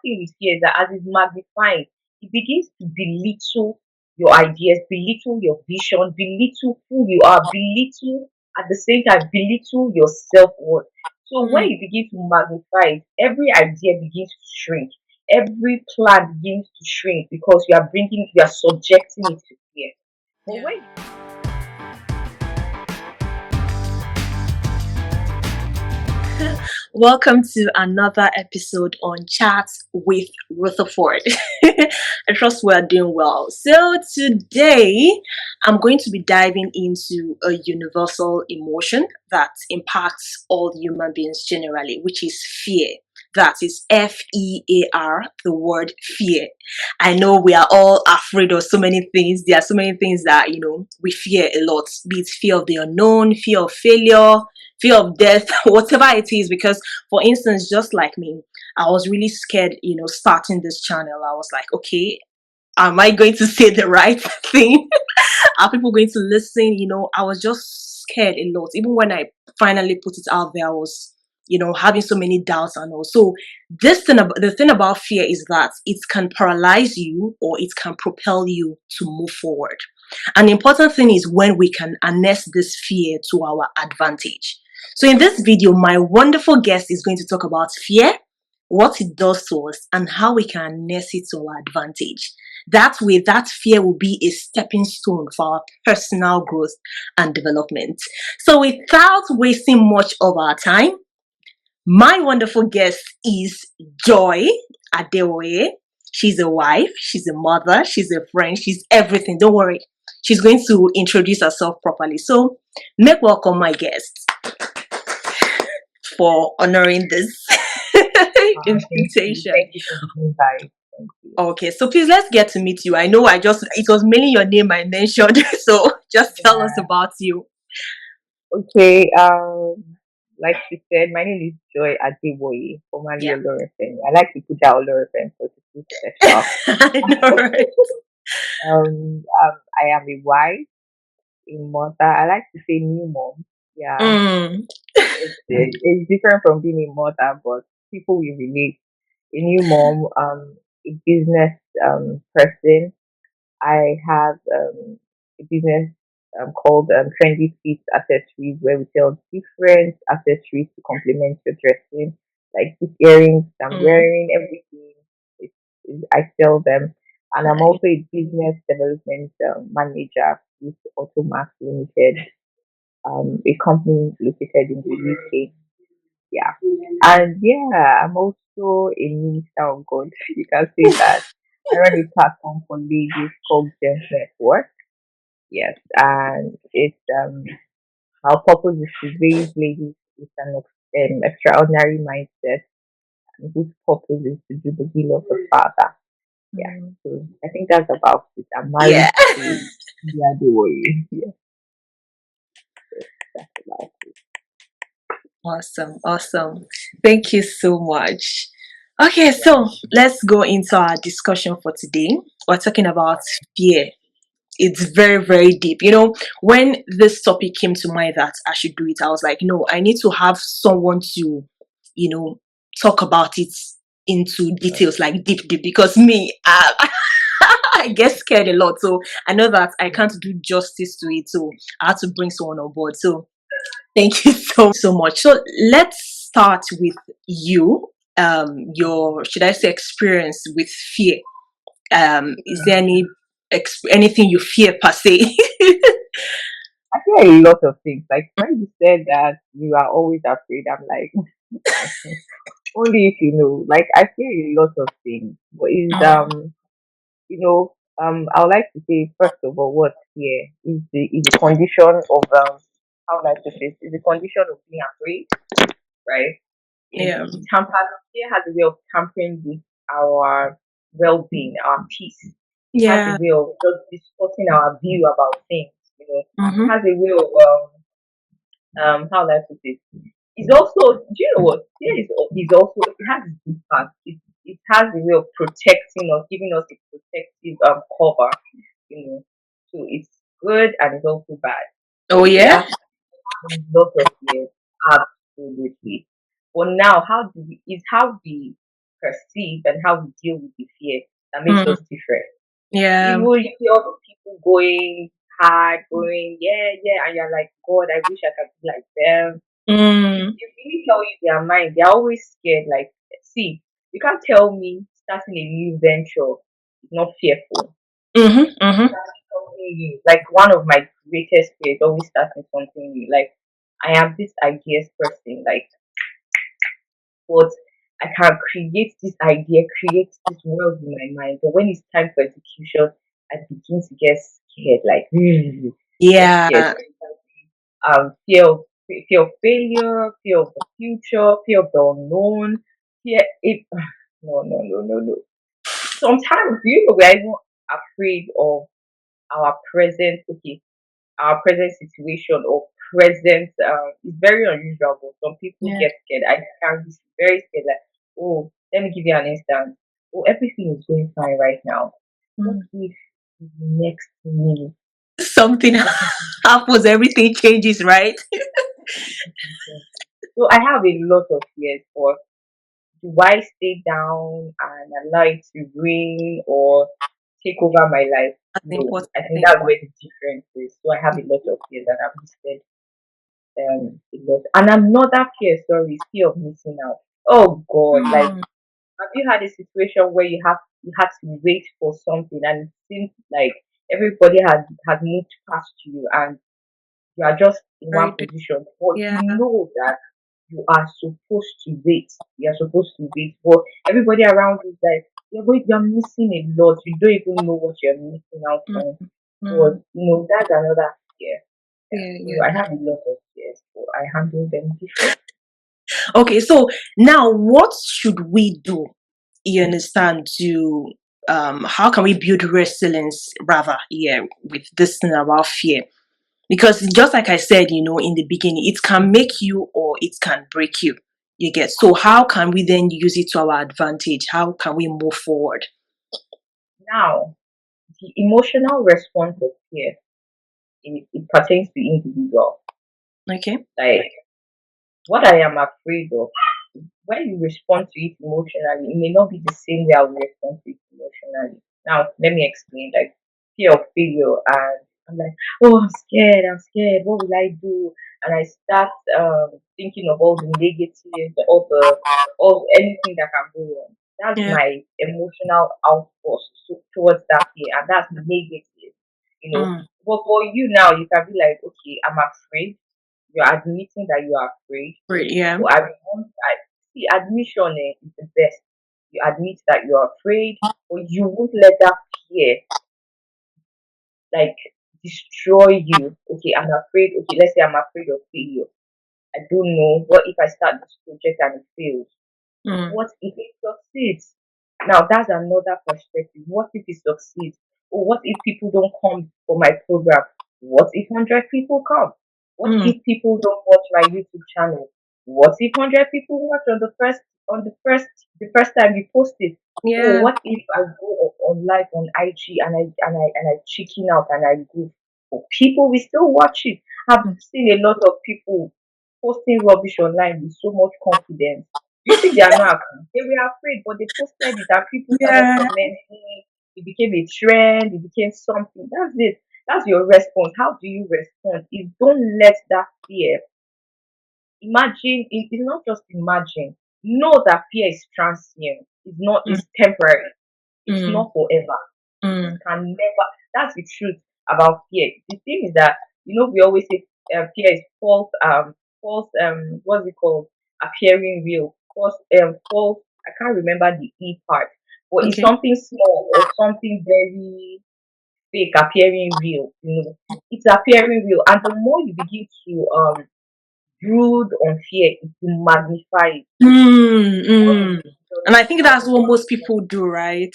thing with fear is that as it's magnified, it begins to belittle your ideas, belittle your vision, belittle who you are, belittle at the same time, belittle your self worth. So when Mm. you begin to magnify it, every idea begins to shrink. Every plan begins to shrink because you are subjecting it to fear. But Yeah. when Welcome to another episode on Chat with Rutherford. I trust we're doing well. So, today I'm going to be diving into a universal emotion that impacts all human beings generally, which is fear. That is FEAR, the word fear. I know we are all afraid of so many things. There are so many things that, we fear a lot, be it fear of the unknown, fear of failure, fear of death, whatever it is. Because, for instance, just like me, I was really scared, starting this channel. I was like, okay, am I going to say the right thing? Are people going to listen? I was just scared a lot. Even when I finally put it out there, I was, having so many doubts and all. So the thing about fear is that it can paralyze you or it can propel you to move forward. An important thing is when we can harness this fear to our advantage. So in this video, my wonderful guest is going to talk about fear, what it does to us, and how we can harness it to our advantage. That way, that fear will be a stepping stone for our personal growth and development. So without wasting much of our time, my wonderful guest is Joy Adeoye. She's a wife, she's a mother, she's a friend, she's everything. Don't worry. She's going to introduce herself properly. So, make welcome my guest for honoring this invitation. thank you for the invite. Thank you. Okay, so please let's get to meet you. I know it was mainly your name I mentioned, so just tell us Yeah. about you. Okay. Like you said, my name is Joy Adeboye, formerly Yeah. Olorefemi. I like to put that Olorefemi because it's too special. I know, right? I am a wife, a mother. I like to say new mom. Yeah, Mm. it's different from being a mother, but people will relate. A new mom, a business person. I have a business called Trendy Fit Accessories, where we sell different accessories to complement your dressing, like these earrings I'm Mm. wearing, everything. I sell them, and I'm Nice. also a business development manager with Automax Limited, a company located in the UK. Yeah, and yeah, I'm also a minister of God. You can say that. I run a platform for ladies called Gems Network. Yes, and it's our purpose is to raise ladies with an extraordinary mindset, and whose purpose is to do the will of the Father. Yeah, Mm. so I think that's about it. I'm Yeah. married to Yadiwoye. Yes, that's about it. Awesome. Awesome. Thank you so much. Okay, so let's go into our discussion for today. We're talking about fear. It's very, very deep. When this topic came to mind that I should do it, I was like, no, I need to have someone to, you know, talk about it into details, like deep, deep, because me, I get scared a lot. So I know that I can't do justice to it. So I had to bring someone on board. So thank you so much. So let's start with you. Your, should I say, experience with fear. Is there anything you fear per se? I fear a lot of things. Like when you said that you are always afraid, I'm like, only if you know. Like I fear a lot of things, but is Mm. I would like to say first of all, what fear is the condition of how would I put this? Is the condition of being afraid, right? Yeah. Fear has a way of tampering with our well-being, our peace. It has a Yeah. way of just distorting our view about things. It Mm-hmm. has a way of how would I put this? It's also, do you know what? Fear is also, it has its good part. It has a way of protecting us, giving us a protective cover, you know. So it's good and it's also bad. Oh, So yeah. yeah, lots of fears, absolutely. But now, how do we? Is how we perceive and how we deal with the fear that makes Mm. us different. Yeah. Even you see all the people going hard, going, yeah, yeah, and you're like, God, I wish I could be like them. If Mm. they really tell you their mind, they're always scared. Like, see, you can't tell me starting a new venture is not fearful. Mm-hmm. Mm-hmm. Starting something new. Like one of my greatest fears always starting something new. Like I am this ideas person, like but I can create this idea, create this world in my mind. But when it's time for execution, I begin to get scared, like really get scared. Yeah. Fear of fear of failure, fear of the future, fear of the unknown, fear it no no no no no. Sometimes you know we're even afraid of our present okay, our present situation or present it's very unusual, but some people Yeah. get scared. I can be very scared like, oh, let me give you an instance. Oh, everything is going fine right now. What Mm. if next minute Something everything happens, everything changes, right? changes? So I have a lot of fears, but do I stay down and allow it to reign or take over my life? That's the No. important I think thing. that's where the difference is. So I have a lot of fears and I've listed a lot. And another fear, sorry, is fear of missing out. Oh God, like Mm. have you had a situation where you had to wait for something and it seems like everybody has moved past you and you are just in one Very good. position, but Yeah. you know that you are supposed to wait. You are supposed to wait, but everybody around you is like you're missing a lot. You don't even know what you're missing out Mm. on. Mm. But that's another fear. Yeah. Yeah. So Yeah. I have a lot of fears, but I handle them different. Okay, so now what should we do? You understand to how can we build resilience rather, yeah, with this thing about fear? Because just like I said, in the beginning, it can make you or it can break you. You get, so how can we then use it to our advantage? How can we move forward? Now, the emotional response of fear it pertains to individual. Okay. Like what I am afraid of, when you respond to it emotionally, it may not be the same way I will respond to it emotionally. Now, let me explain. Like fear of failure, and I'm like, oh, I'm scared. I'm scared. What will I do? And I start thinking of all the negatives, all anything that can go wrong. That's Yeah. my emotional outburst towards that fear, and that's negative. You know, Mm. but for you now, you can be like, okay, I'm afraid. You're admitting that you are afraid. Great. Yeah. So I see admission is the best. You admit that you're afraid, but you won't let that fear like destroy you. Okay, I'm afraid. Okay, let's say I'm afraid of failure. I don't know. What if I start this project and it fails? Mm. What if it succeeds? Now that's another perspective. What if it succeeds? Or what if people don't come for my program? What if 100 people come? What Mm. if people don't watch my YouTube channel? What if 100 people watch the first time you post it? Or Yeah. what if I go on live on IG and I chicken out and I go? But people will still watch it. I've Mm. seen a lot of people posting rubbish online with so much confidence. You think they are not account? They were afraid, but they posted it and people started Yeah. commenting. It became a trend, it became something. That's it. That's your response. How do you respond? Is don't let that fear imagine it's not just imagine. Know that fear is transient. It's not Mm. it's temporary. It's Mm. not forever. It Mm. can never. That's the truth about fear. The thing is that we always say fear is false. What's it called? Appearing real. False. I can't remember the e part, but it's Okay. something small or something very fake appearing real. It's appearing real, and the more you begin to brood on fear, it will magnify it. Mm. The more you Mm. brood on And it, I it think that's what most magnifies. people do, right?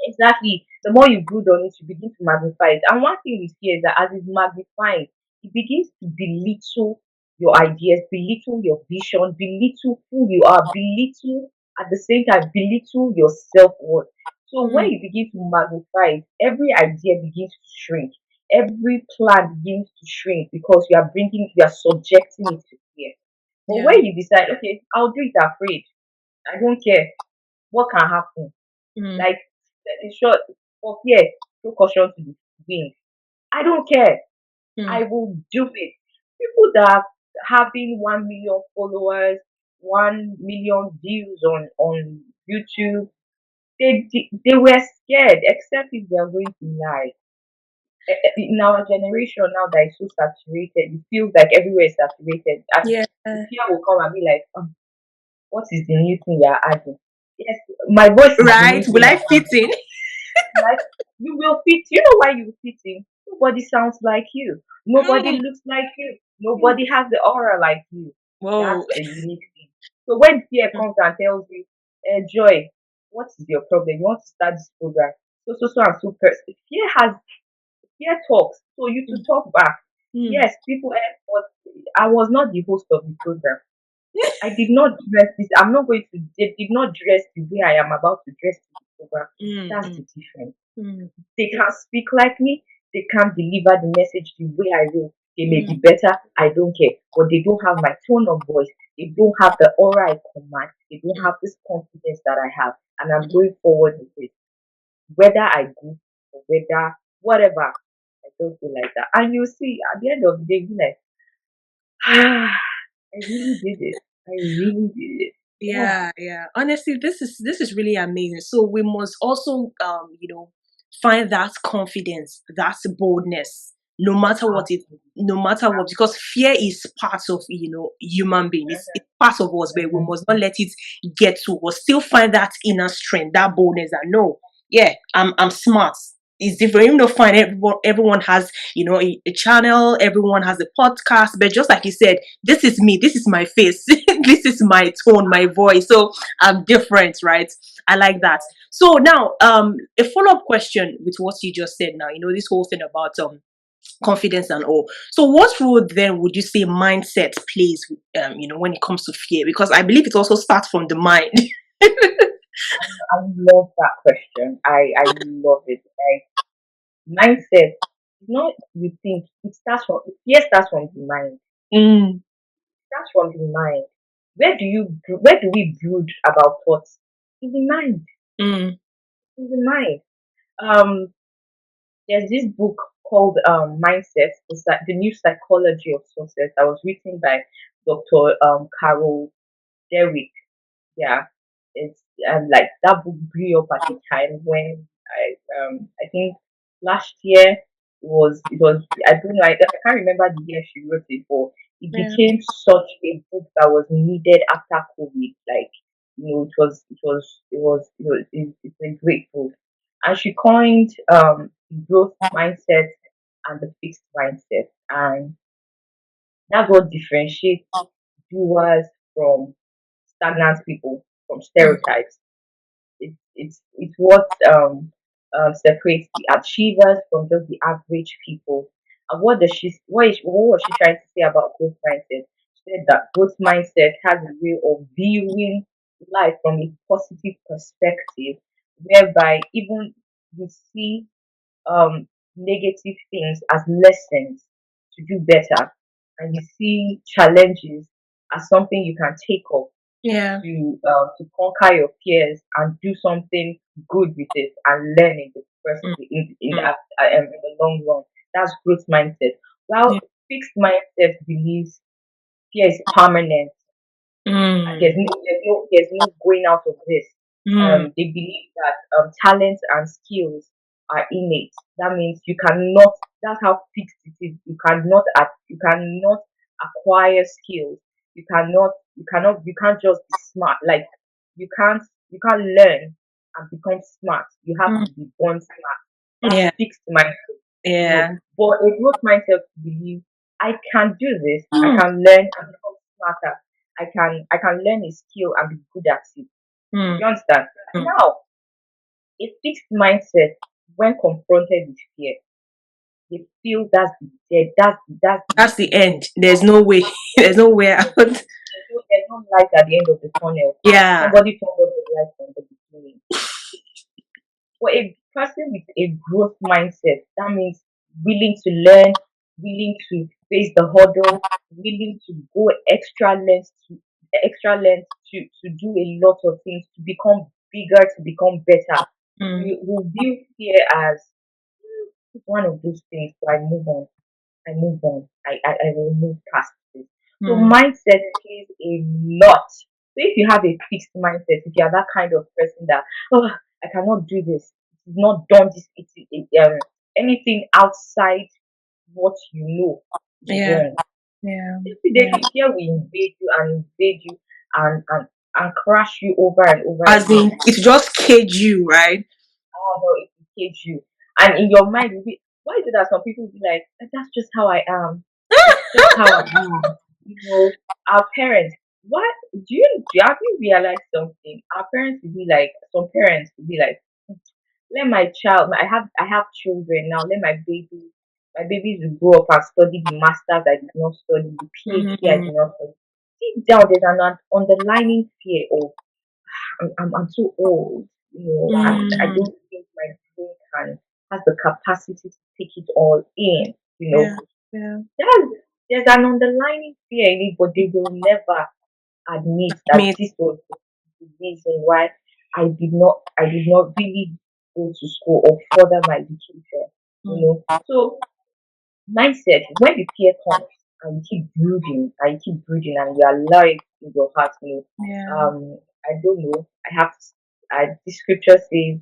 Exactly. The more you brood on it, you begin to magnify it. And one thing we see is that as it's magnifying, it begins to belittle your ideas, belittle your vision, belittle who you are, belittle at the same time, belittle your self worth. So when Mm. you begin to magnify it, every idea begins to shrink. Every plan begins to shrink because you are subjecting it to fear. But Yeah. when you decide, okay, I'll do it afraid, I don't care. what can happen? mm, Like, in short, for fear, throw caution to the wind. I don't care. mm. I will do it. People that are having 1 million followers, 1 million views on YouTube, they were scared, except if they are going to lie. In our generation now that is so saturated, it feels like everywhere is saturated. And Yeah. the fear will come and be like, what is the new thing you are adding? Yes, my voice is the Right? new Will thing. I fit in? Like, you will fit. You know why you fit in? Nobody sounds like you. Nobody Mm, looks like you. mm. Nobody has the aura like you. That's Whoa. a unique thing. So when fear Mm, comes and tells you, Joy, what is your problem? You want to start this program? So and so person. Fear talks. So you to mm, talk back. mm. Yes, people. But I was not the host of the program. I did not dress this. I'm not going to. They did not dress the way I am about to dress to the program. Mm, That's mm, the difference. mm, They can't speak like me. They can't deliver the message the way I will. They may mm, be better. I don't care. But they don't have my tone of voice. They don't have the aura I command. They don't mm, have this confidence that I have. And I'm going forward with it. Whether I go or whether whatever, I don't feel like that. And you see, at the end of the day, be like, I really did it. I really did it. Yeah. yeah, yeah. Honestly, this is really amazing. So we must also find that confidence, that boldness, no matter what it Absolutely. no matter what, because fear is part of human being. It's part of us, but we Mhm. must not let it get to us. Still find that inner strength, that boldness that no, yeah, I'm smart. It's different. Even though fine, everyone has a channel, everyone has a podcast, but just like you said, this is me, this is my face, this is my tone, my voice. So I'm different, right? I like that. So now, a follow-up question with what you just said now, this whole thing about confidence and all. So what role then would you say mindset plays when it comes to fear? Because I believe it also starts from the mind. I love that question. I love it. Mindset is not you think it starts from fear starts from the mind. Mm, It starts from the mind. Where do we brood about thoughts? In the mind. mm, In the mind. Um there's this book called Mindset, the New Psychology of Success that was written by Dr. Carol Derwick. Yeah, it's like that book grew up at a time when I think last year it was I don't know, I can't remember the year she wrote it, but it yeah, became such a book that was needed after COVID. Like, it's a great book. And she coined growth mindset and the fixed mindset, and that's what differentiates doers from stagnant people, from mm, stereotypes. It's what separates the achievers from just the average people. And what was she trying to say about growth mindset? She said that growth mindset has a way of viewing life from a positive perspective, whereby even you see negative things as lessons to do better, and you see challenges as something you can take up yeah, to conquer your fears and do something good with it and learn in the first mm, mm, in the long run. That's growth mindset. While yeah, fixed mindset believes fear is permanent. mm, There's no going out of this. mm, They believe that talents and skills are innate. That means you cannot. That's how fixed it is. You cannot acquire skills. You can't just be smart. Like, you can't learn and become smart. You have mm, to be born smart. That's yeah, fixed mindset. yeah, But a growth mindset believes I can do this. I mm, can learn and become smarter. I can learn a skill and be good at it. mm, You understand? mm. Now, a fixed mindset, when confronted with fear, they feel that's the That's the end. There's no way. There's no way out. there's no light at the end of the tunnel. Yeah. Somebody turned off the light from the beginning. For a person with a growth mindset, that means willing to learn, willing to face the hurdle, willing to go extra lengths to do a lot of things to become bigger, to become better. Mm. We view fear as it's one of those things. So I move on. I move on. I will move past this. So Mm. mindset plays a lot. So if you have a fixed mindset, if you are that kind of person that, oh, I cannot do this, it's not done this, anything outside what you know is Yeah. wrong. Yeah. Yeah. Immediately fear will invade you and crash you over and over As again. in, it just cage you, right? Oh no, it will cage you. And in your mind, you'll be, why is it that some people be like, that's just how I am. That's just how I am. Our parents, what have you realized something? Our parents will be like, some parents will be like, let my child, I have children now, let my babies will grow up and study the masters I did not study, the PhD I Mm. did not study. Deep down, there's an underlining fear of I'm too old, and I Mm. don't think my brain can has the capacity to take it all in. Yeah. Yeah. There's there's an underlying fear in it, but they will never admit that Me. this was the reason why I did not really go to school or further my education. Mm. So mindset, when the fear comes and you keep brooding and you keep brooding and you allow it in your heart, Yeah. I don't know. The scripture says,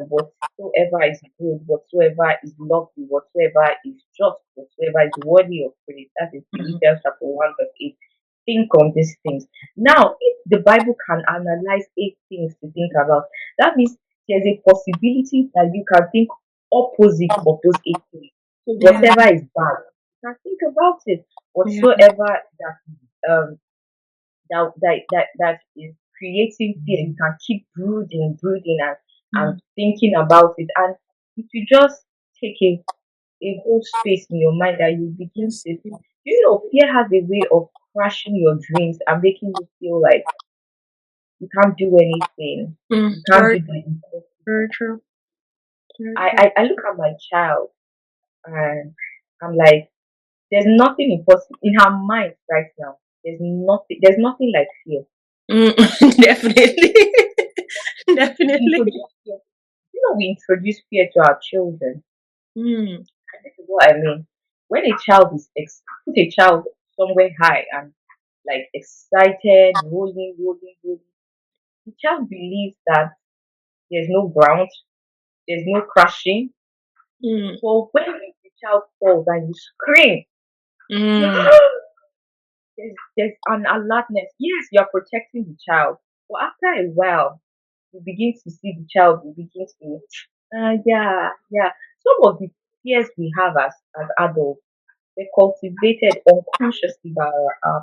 whatsoever is good, whatsoever is lovely, whatsoever is just, whatsoever is worthy of praise. That is Mm. Philippians chapter 1 verse 8. Think on these things. Now, if the Bible can analyze 8 things to think about, that means there's a possibility that you can think opposite of those 8 things. So Yeah. whatever is bad, you can think about it. Yeah. Whatsoever that is creating fear, you can keep brooding and Mm. thinking about it. And if you just take a whole space in your mind that you begin Yes. to, fear has a way of crashing your dreams and making you feel like you can't do anything. Mm. You can't Very, do the very impossible. true. Very true. I look at my child and I'm like, there's nothing impossible in her mind right now. There's nothing like fear. Mm. Definitely. We Definitely. introduce fear. We introduce fear to our children. Mm. And this is what I mean. When a child put a child somewhere high and like excited, rolling, the child believes that there's no ground, there's no crashing. Mm. So when the child falls and you scream, Mm. there's an alertness. Yes, you're protecting the child. But after a while, you begin to see the child, you begin to, yeah, yeah. Some of the fears we have as adults, they're cultivated unconsciously by our